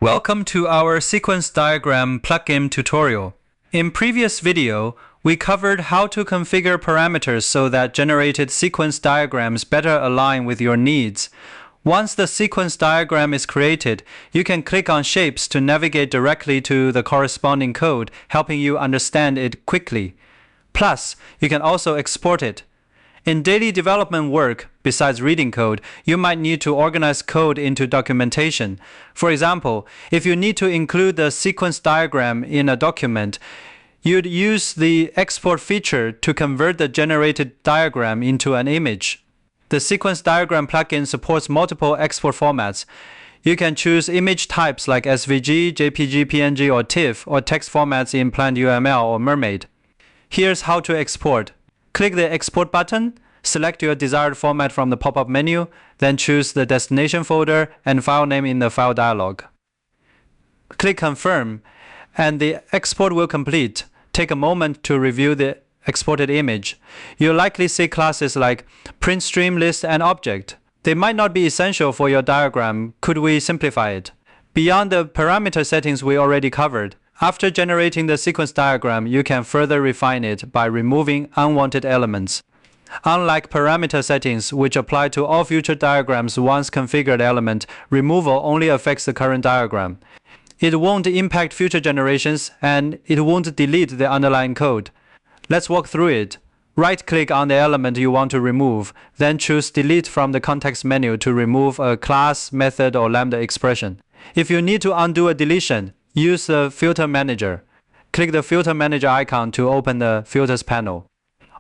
Welcome to our SequenceDiagram Plugin tutorial. In previous video, we covered how to configure parameters so that generated sequence diagrams better align with your needs. Once the sequence diagram is created, you can click on shapes to navigate directly to the corresponding code, helping you understand it quickly. Plus, you can also export it. In daily development work, besides reading code, you might need to organize code into documentation. For example, if you need to include the sequence diagram in a document, you'd use the export feature to convert the generated diagram into an image. The SequenceDiagram plugin supports multiple export formats. You can choose image types like SVG, JPG, PNG, or TIFF, or text formats in PlantUML or Mermaid. Here's how to export. Click the Export button, select your desired format from the pop-up menu, then choose the destination folder and file name in the file dialog. Click Confirm, and the export will complete. Take a moment to review the exported image. You'll likely see classes like print, stream, list, and object. They might not be essential for your diagram. Could we simplify it? Beyond the parameter settings we already covered, after generating the sequence diagram, you can further refine it by removing unwanted elements. Unlike parameter settings, which apply to all future diagrams once configured element, removal only affects the current diagram. It won't impact future generations, and it won't delete the underlying code. Let's walk through it. Right-click on the element you want to remove, then choose Delete from the context menu to remove a class, method, or lambda expression. If you need to undo a deletion, use the Filter Manager. Click the Filter Manager icon to open the Filters panel.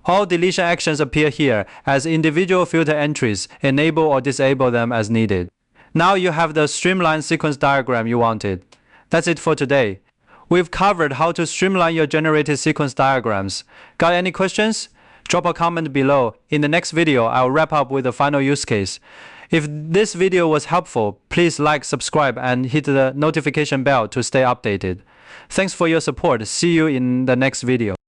All deletion actions appear here as individual filter entries. Enable or disable them as needed. Now you have the streamlined sequence diagram you wanted. That's it for today. We've covered how to streamline your generated sequence diagrams. Got any questions? Drop a comment below. In the next video, I'll wrap up with the final use case. If this video was helpful, please like, subscribe, and hit the notification bell to stay updated. Thanks for your support. See you in the next video.